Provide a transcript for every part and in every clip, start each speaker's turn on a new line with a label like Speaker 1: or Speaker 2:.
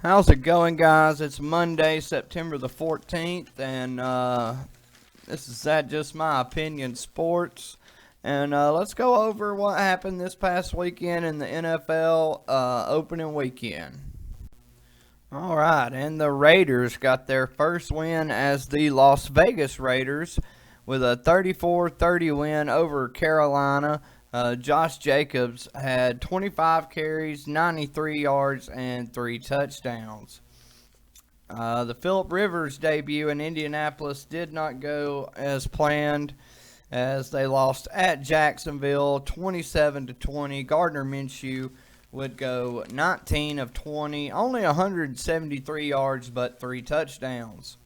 Speaker 1: How's it going, guys? It's Monday, September the 14th, and this is That Just My Opinion Sports. And let's go over what happened this past weekend in the NFL opening weekend. All right, and the Raiders got their first win as the Las Vegas Raiders with a 34-30 win over Carolina. Josh Jacobs had 25 carries, 93 yards, and 3 touchdowns. The Phillip Rivers debut in Indianapolis did not go as planned, as they lost at Jacksonville 27-20. Gardner Minshew would go 19 of 20, only 173 yards, but 3 touchdowns.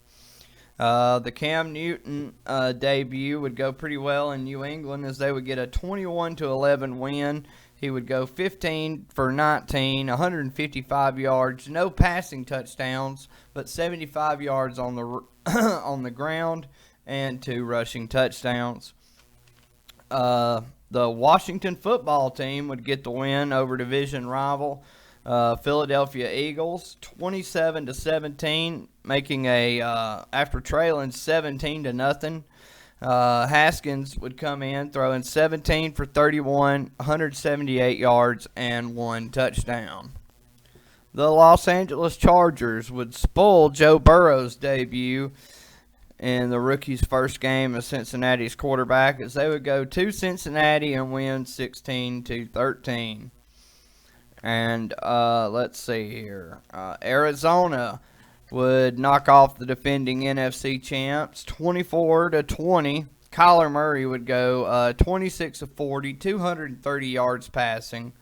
Speaker 1: The Cam Newton debut would go pretty well in New England, as they would get a 21-11 win. He would go 15 for 19, 155 yards, no passing touchdowns, but 75 yards on the on the ground and 2 rushing touchdowns. The Washington football team would get the win over division rival Philadelphia Eagles, 27-17, making after trailing 17-0. Haskins would come in throwing 17 for 31, 178 yards, and 1 touchdown. The Los Angeles Chargers would spoil Joe Burrow's debut in the rookie's first game as Cincinnati's quarterback, as they would go to Cincinnati and win 16-13. And let's see here. Arizona would knock off the defending NFC champs 24-20. Kyler Murray would go 26 of 40, 230 yards passing,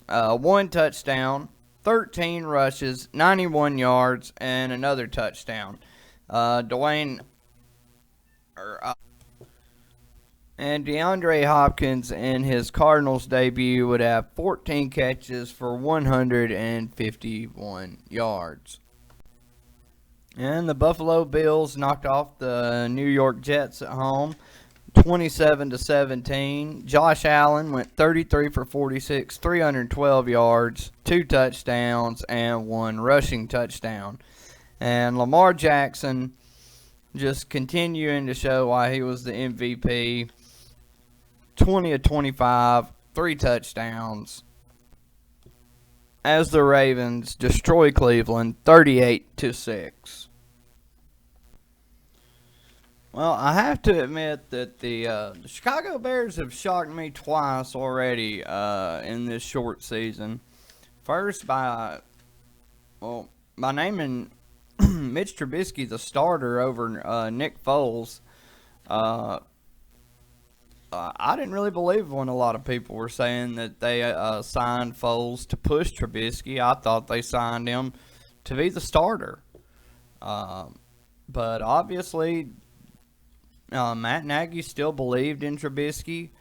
Speaker 1: 1 touchdown, 13 rushes, 91 yards, and another touchdown. And DeAndre Hopkins in his Cardinals debut would have 14 catches for 151 yards. And the Buffalo Bills knocked off the New York Jets at home 27-17. Josh Allen went 33 for 46, 312 yards, 2 touchdowns, and 1 rushing touchdown. And Lamar Jackson just continuing to show why he was the MVP. 20 of 25, 3 touchdowns, as the Ravens destroy Cleveland 38-6. Well, I have to admit that the Chicago Bears have shocked me twice already in this short season. First by naming Mitch Trubisky the starter over Nick Foles. I didn't really believe when a lot of people were saying that they signed Foles to push Trubisky. I thought they signed him to be the starter. But obviously, Matt Nagy still believed in Trubisky.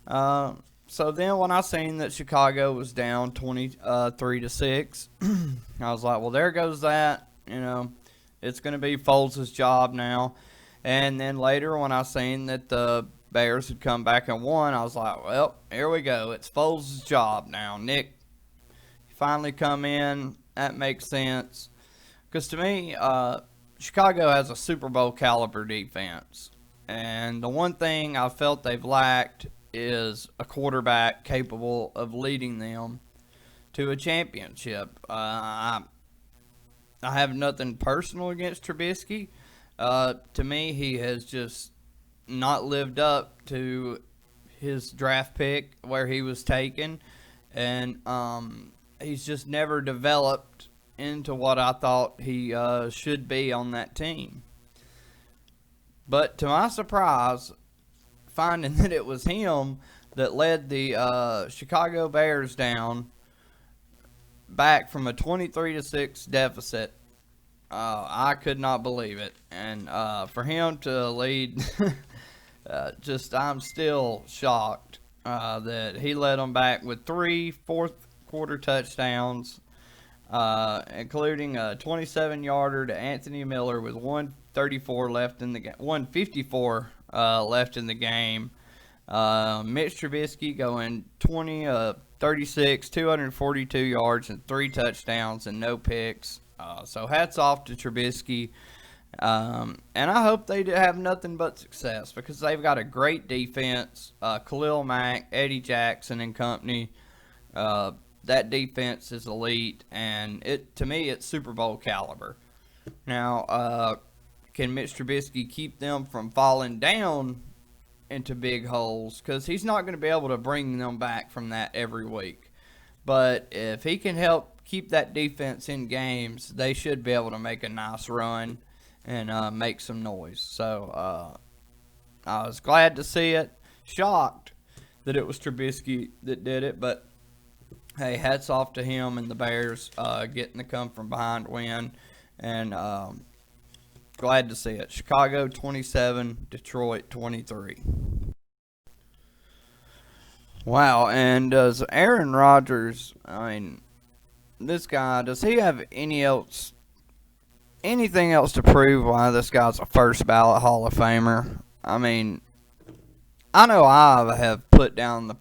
Speaker 1: So then when I seen that Chicago was down 23-6, I was like, well, there goes that. It's going to be Foles' job now. And then later when I seen that the Bears had come back and won, I was like, well, here we go. It's Foles' job now. Nick finally come in. That makes sense. Because to me, Chicago has a Super Bowl caliber defense. And the one thing I felt they've lacked is a quarterback capable of leading them to a championship. I have nothing personal against Trubisky. To me, he has just not lived up to his draft pick where he was taken, and he's just never developed into what I thought he should be on that team. But to my surprise, finding that it was him that led the Chicago Bears back from a 23-6 deficit, I could not believe it. And for him to lead I'm still shocked that he led them back with 3 fourth-quarter touchdowns, including a 27-yarder to Anthony Miller with 154 left in the 154 left in the game. Mitch Trubisky going 20 36, 242 yards, and 3 touchdowns and no picks. So hats off to Trubisky. And I hope they have nothing but success because they've got a great defense. Khalil Mack, Eddie Jackson, and company. That defense is elite, and to me, it's Super Bowl caliber. Now, can Mitch Trubisky keep them from falling down into big holes? Because he's not going to be able to bring them back from that every week. But if he can help keep that defense in games, they should be able to make a nice run and make some noise. So I was glad to see it. Shocked that it was Trubisky that did it, but hey, hats off to him and the Bears getting the come from behind win, and glad to see it. Chicago 27, Detroit 23. Wow, and does Aaron Rodgers, I mean, this guy, does he have anything else to prove why this guy's a first ballot Hall of Famer? I mean, I know I have put down the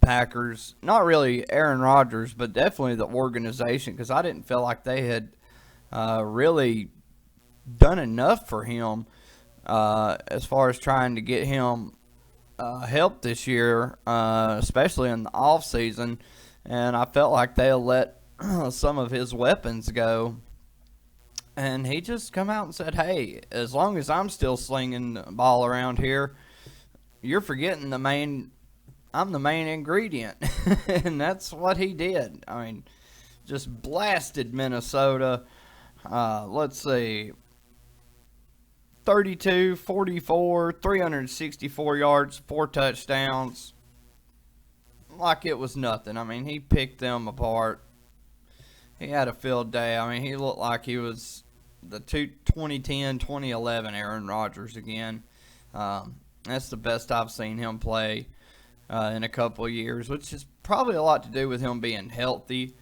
Speaker 1: Packers, not really Aaron Rodgers, but definitely the organization, because I didn't feel like they had really done enough for him as far as trying to get him help this year, especially in the offseason. And I felt like they let some of his weapons go. And he just come out and said, hey, as long as I'm still slinging the ball around here, you're forgetting I'm the main ingredient. And that's what he did. I mean, just blasted Minnesota. Let's see. 32, 44, 364 yards, 4 touchdowns. Like it was nothing. I mean, he picked them apart. He had a field day. I mean, he looked like he was the 2010, 2011 Aaron Rodgers again. That's the best I've seen him play in a couple of years, which is probably a lot to do with him being healthy.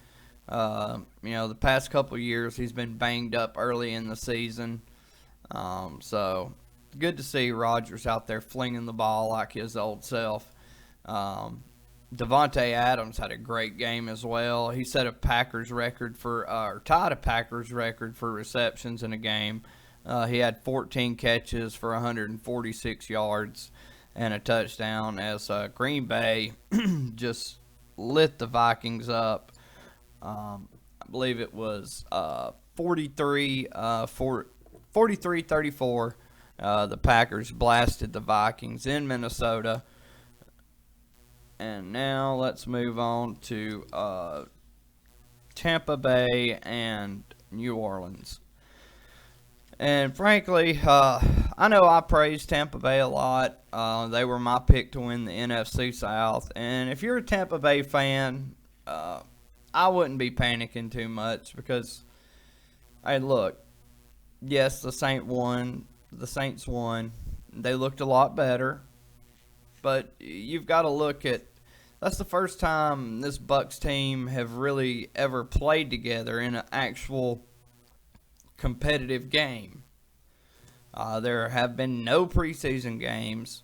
Speaker 1: The past couple of years he's been banged up early in the season. So good to see Rodgers out there flinging the ball like his old self. Devontae Adams had a great game as well. He set a Packers record tied a Packers record for receptions in a game. He had 14 catches for 146 yards and a touchdown as Green Bay just lit the Vikings up. I believe it was 43-34. The Packers blasted the Vikings in Minnesota. And now let's move on to Tampa Bay and New Orleans. And frankly, I know I praised Tampa Bay a lot. They were my pick to win the NFC South. And if you're a Tampa Bay fan, I wouldn't be panicking too much because, hey, look, yes, the Saints won. They looked a lot better. But you've got to look at, that's the first time this Bucs team have really ever played together in an actual competitive game. There have been no preseason games.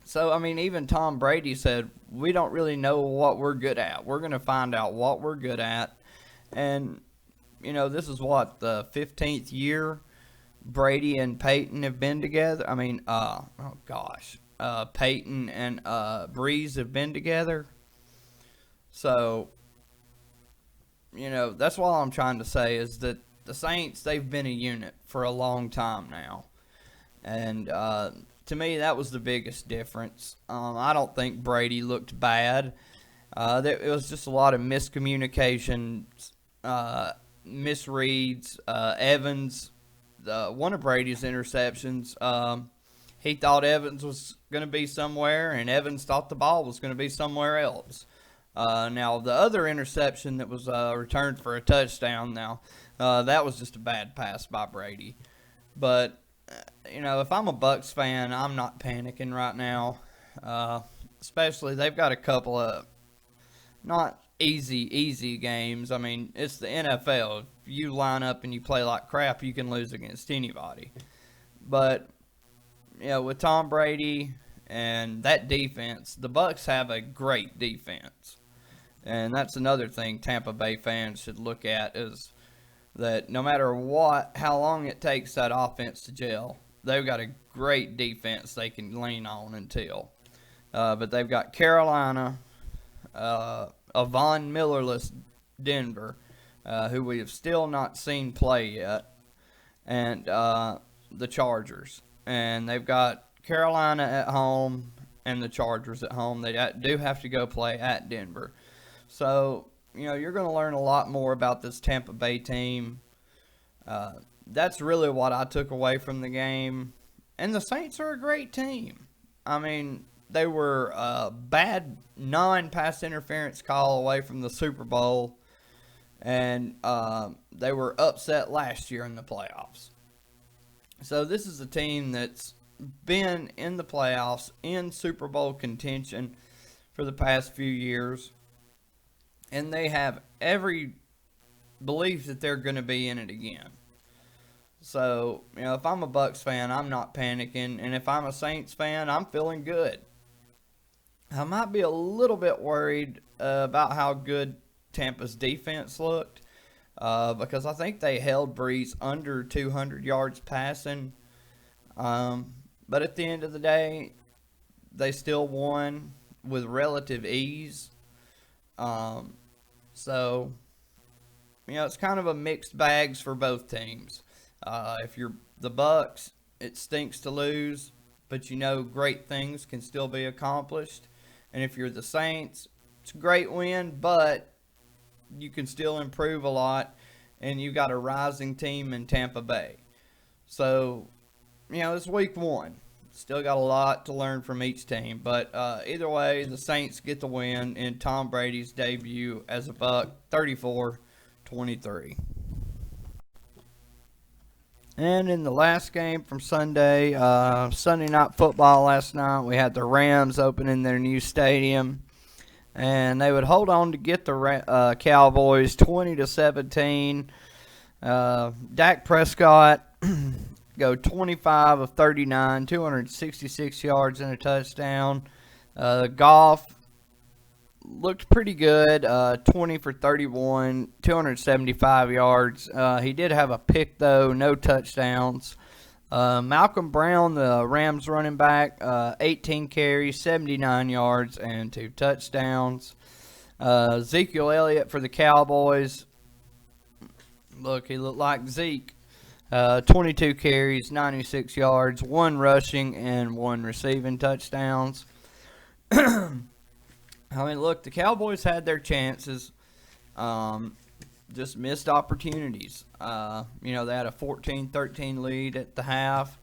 Speaker 1: So, I mean, even Tom Brady said, we don't really know what we're good at. We're going to find out what we're good at. And, this is what, the 15th year Brady and Peyton have been together? I mean, Peyton and Breeze have been together. So, that's what I'm trying to say is that the Saints, they've been a unit for a long time now. And to me, that was the biggest difference. I don't think Brady looked bad. It was just a lot of miscommunication, misreads. Evans, one of Brady's interceptions, he thought Evans was going to be somewhere, and Evans thought the ball was going to be somewhere else. Now, the other interception that was returned for a touchdown, that was just a bad pass by Brady. But, if I'm a Bucs fan, I'm not panicking right now. Especially, they've got a couple of not easy games. I mean, it's the NFL. If you line up and you play like crap, you can lose against anybody. But, with Tom Brady and that defense, the Bucs have a great defense. And that's another thing Tampa Bay fans should look at, is that no matter how long it takes that offense to gel, they've got a great defense they can lean on until. But they've got Carolina, a Von Millerless Denver, who we have still not seen play yet, and the Chargers. And they've got Carolina at home and the Chargers at home. They do have to go play at Denver. So, you're going to learn a lot more about this Tampa Bay team. That's really what I took away from the game. And the Saints are a great team. I mean, they were a bad non-pass interference call away from the Super Bowl. And they were upset last year in the playoffs. So this is a team that's been in the playoffs, in Super Bowl contention for the past few years. And they have every belief that they're going to be in it again. So, if I'm a Bucs fan, I'm not panicking. And if I'm a Saints fan, I'm feeling good. I might be a little bit worried about how good Tampa's defense looked. Because I think they held Breeze under 200 yards passing. But at the end of the day, they still won with relative ease. So, it's kind of a mixed bags for both teams. If you're the Bucs, it stinks to lose, but great things can still be accomplished. And if you're the Saints, it's a great win, but you can still improve a lot, and you got a rising team in Tampa Bay. So, it's week one. Still got a lot to learn from each team. But either way, the Saints get the win in Tom Brady's debut as a Buck, 34-23. And in the last game from Sunday, Sunday Night Football last night, we had the Rams opening their new stadium. And they would hold on to get the Cowboys 20-17. Dak Prescott go 25 of 39, 266 yards and a touchdown. Goff looked pretty good, 20 for 31, 275 yards. He did have a pick, though, no touchdowns. Malcolm Brown, the Rams running back, 18 carries, 79 yards, and 2 touchdowns. Ezekiel Elliott for the Cowboys. Look, he looked like Zeke. 22 carries, 96 yards, 1 rushing, and 1 receiving touchdowns. Look, the Cowboys had their chances. Just missed opportunities. They had a 14-13 lead at the half.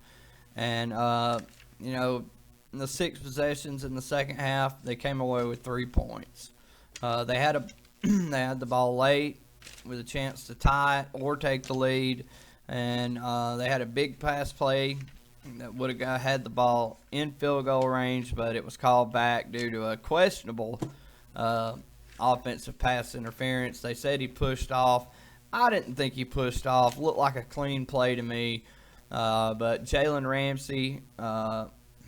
Speaker 1: And, in the 6 possessions in the second half, they came away with 3 points. They had the ball late with a chance to tie it or take the lead. And they had a big pass play that would have had the ball in field goal range, but it was called back due to a questionable offensive pass interference. They said he pushed off. I didn't think he pushed off. Looked like a clean play to me. But Jalen Ramsey,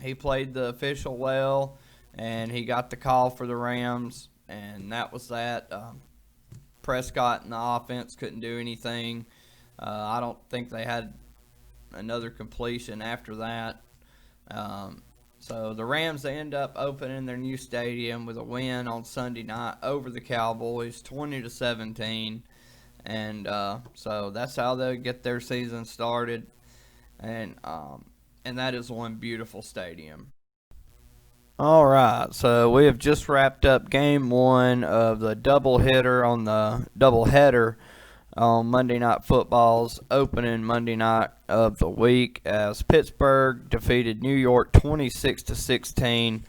Speaker 1: he played the official well, and he got the call for the Rams, and that was that. Prescott and the offense couldn't do anything. I don't think they had another completion after that. So the Rams, they end up opening their new stadium with a win on Sunday night over the Cowboys, 20-17. And so that's how they'll get their season started. And that is one beautiful stadium. All right, so we have just wrapped up game 1 of the doubleheader on Monday Night Football's opening Monday night of the week, as Pittsburgh defeated New York 26-16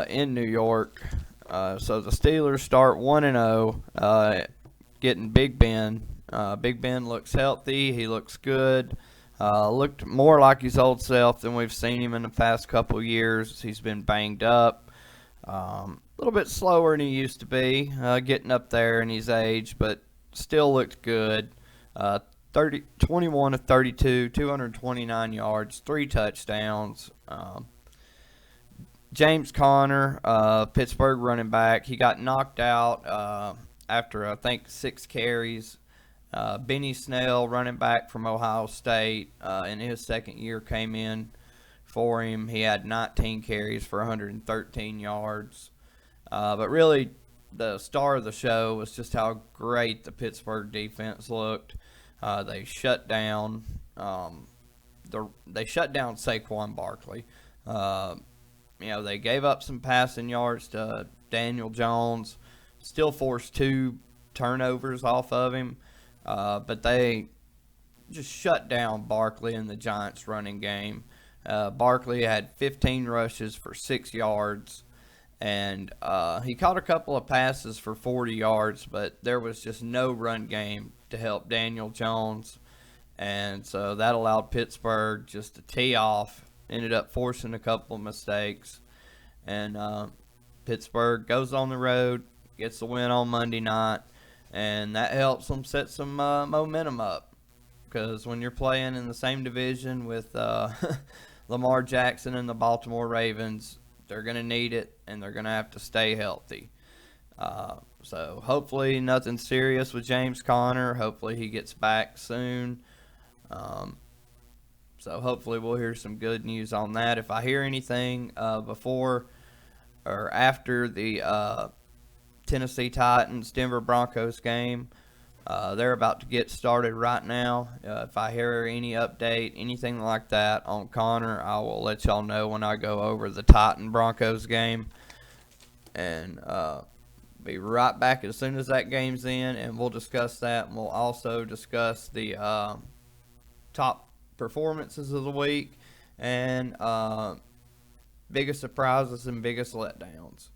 Speaker 1: in New York. So the Steelers start 1-0, getting Big Ben. Big Ben looks healthy. He looks good. Looked more like his old self than we've seen him in the past couple years. He's been banged up. A little bit slower than he used to be, getting up there in his age, but still looked good. 21 of 32, 229 yards, 3 touchdowns. James Conner, Pittsburgh running back, he got knocked out after I think 6 carries. Benny Snell, running back from Ohio State, in his second year came in for him. He had 19 carries for 113 yards. But really, the star of the show was just how great the Pittsburgh defense looked. They shut down Saquon Barkley. They gave up some passing yards to Daniel Jones. Still forced 2 turnovers off of him. But they just shut down Barkley and the Giants' running game. Barkley had 15 rushes for 6 yards. And he caught a couple of passes for 40 yards, but there was just no run game to help Daniel Jones. And so that allowed Pittsburgh just to tee off, ended up forcing a couple of mistakes. And Pittsburgh goes on the road, gets the win on Monday night, and that helps them set some momentum up. Because when you're playing in the same division with Lamar Jackson and the Baltimore Ravens, they're going to need it, and they're going to have to stay healthy. So hopefully nothing serious with James Conner. Hopefully he gets back soon. So hopefully we'll hear some good news on that. If I hear anything before or after the Tennessee Titans Denver Broncos game, they're about to get started right now. If I hear any update, anything like that on Connor, I will let y'all know when I go over the Titan Broncos game. And be right back as soon as that game's in, and we'll discuss that. And we'll also discuss the top performances of the week and biggest surprises and biggest letdowns.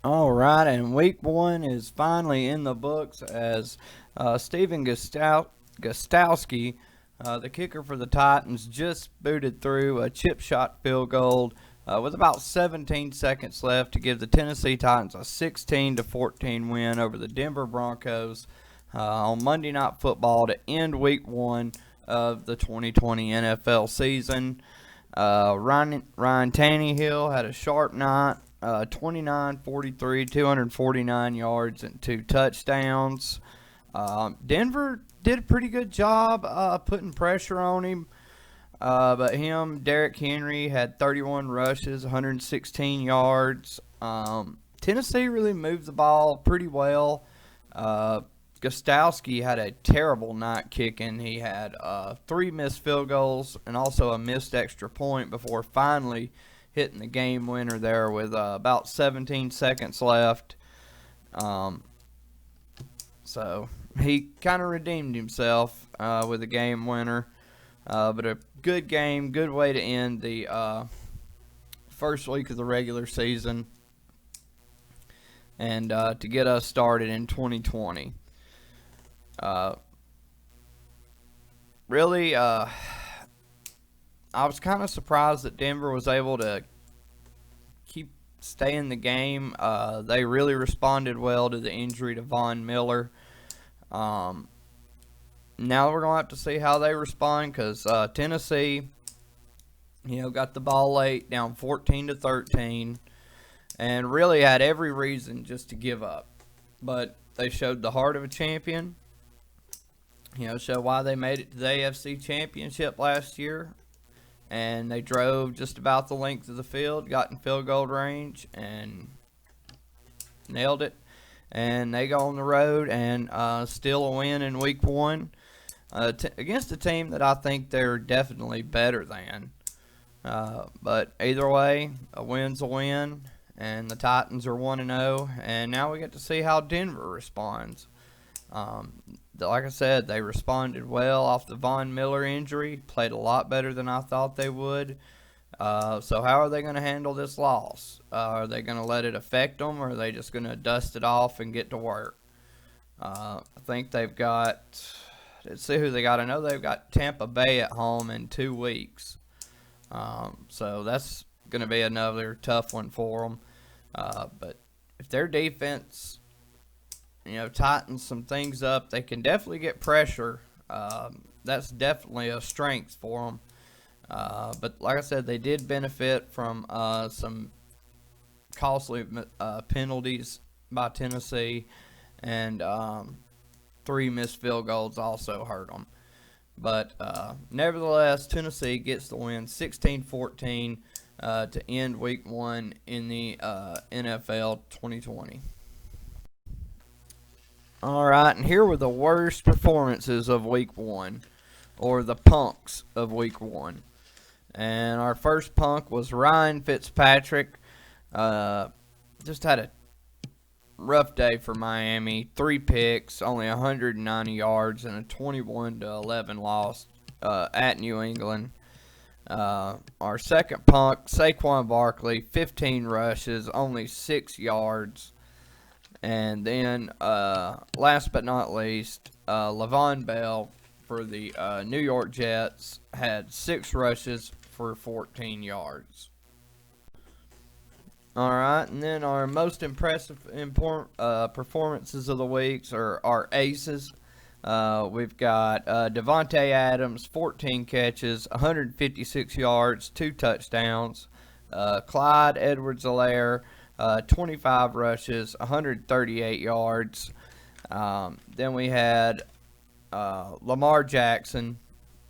Speaker 1: All right, and week 1 is finally in the books as Steven Gostowski, the kicker for the Titans, just booted through a chip shot field goal with about 17 seconds left to give the Tennessee Titans a 16-14 win over the Denver Broncos on Monday Night Football to end week 1 of the 2020 NFL season. Ryan Tannehill had a sharp night. 29-43, 249 yards and 2 touchdowns. Denver did a pretty good job putting pressure on him. But Derrick Henry had 31 rushes, 116 yards. Tennessee really moved the ball pretty well. Gostowski had a terrible night kicking. He had 3 missed field goals and also a missed extra point before finally hitting the game winner there with about 17 seconds left. So he kind of redeemed himself with a game winner. But a good game, good way to end the first week of the regular season and to get us started in 2020. Really, I was kind of surprised that Denver was able to stay in the game. They really responded well to the injury to Von Miller. Now we're going to have to see how they respond because Tennessee, got the ball late, down 14-13, and really had every reason just to give up. But they showed the heart of a champion. Show why they made it to the AFC Championship last year. And they drove just about the length of the field, got in field goal range, and nailed it. And they go on the road and steal a win in week 1 against a team that I think they're definitely better than. But either way, a win's a win, and the Titans are 1-0. And now we get to see how Denver responds. Like I said, they responded well off the Von Miller injury, played a lot better than I thought they would. So how are they going to handle this loss? Are they going to let it affect them, or are they just going to dust it off and get to work? I think they've got, let's see who they got. I know they've got Tampa Bay at home in 2 weeks. So that's going to be another tough one for them. But if their defense tightens some things up, they can definitely get pressure. That's definitely a strength for them. But like I said, they did benefit from some costly penalties by Tennessee, and 3 missed field goals also hurt them. But nevertheless, Tennessee gets the win 16-14 to end Week 1 in the NFL 2020. All right, and here were the worst performances of Week 1, or the punks of Week 1. And our first punk was Ryan Fitzpatrick. Just had a rough day for Miami. 3 picks, only 190 yards, and a 21-11 loss at New England. Our second punk, Saquon Barkley, 15 rushes, only 6 yards. And then, last but not least, Le'Veon Bell for the New York Jets had 6 rushes for 14 yards. All right, and then our most impressive performances of the weeks are our aces. We've got Devontae Adams, 14 catches, 156 yards, 2 touchdowns. Clyde Edwards-Helaire, 25 rushes, 138 yards. Then we had Lamar Jackson,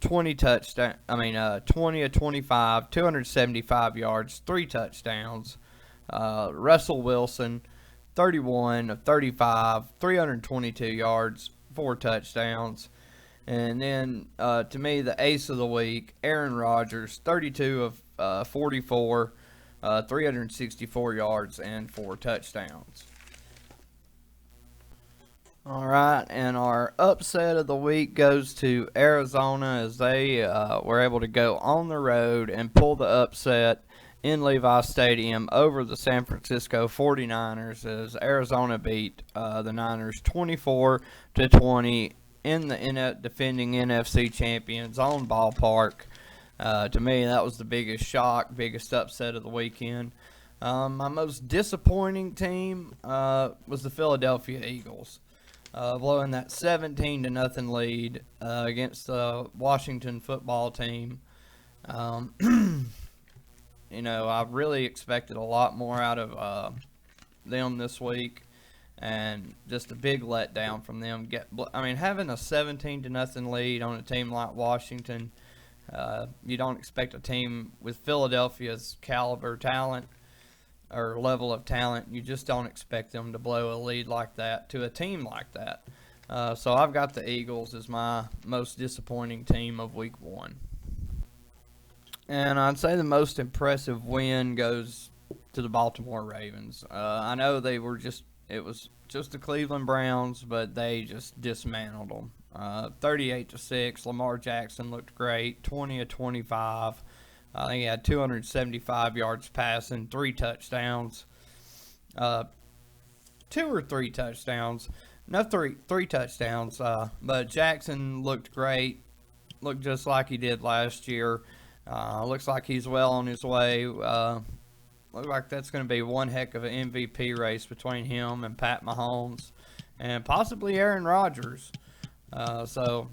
Speaker 1: 20 of 25, 275 yards, 3 touchdowns. Russell Wilson, 31 of 35, 322 yards, 4 touchdowns. And then, to me, the ace of the week, Aaron Rodgers, 32 of 44, 364 yards, and 4 touchdowns. All right, and our upset of the week goes to Arizona as they were able to go on the road and pull the upset in Levi Stadium over the San Francisco 49ers as Arizona beat the Niners 24-20 in the defending NFC champions on ballpark. To me, that was the biggest shock, biggest upset of the weekend. My most disappointing team was the Philadelphia Eagles, blowing that 17-0 lead against the Washington football team. You know, I really expected a lot more out of them this week, and just a big letdown from them. Having a 17-0 lead on a team like Washington, you don't expect a team with Philadelphia's caliber talent or level of talent. You just don't expect them to blow a lead like that to a team like that. So I've got the Eagles as my most disappointing team of Week 1. And I'd say the most impressive win goes to the Baltimore Ravens. I know it was just the Cleveland Browns, but they just dismantled them. 38-6. Lamar Jackson looked great. 20 of 25. I think he had 275 yards passing, 3 touchdowns. 2 or 3 touchdowns. No, three touchdowns. But Jackson looked great. Looked just like he did last year. Looks like he's well on his way. Looks like that's going to be one heck of an MVP race between him and Pat Mahomes and possibly Aaron Rodgers. So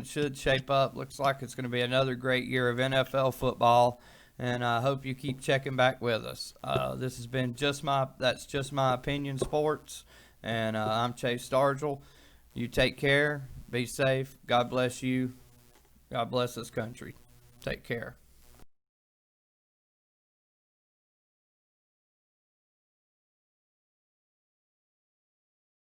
Speaker 1: should shape up. Looks like it's going to be another great year of NFL football, and I hope you keep checking back with us. This has been That's Just My Opinion Sports, and I'm Chase Stargell. You take care. Be safe. God bless you. God bless this country. Take care.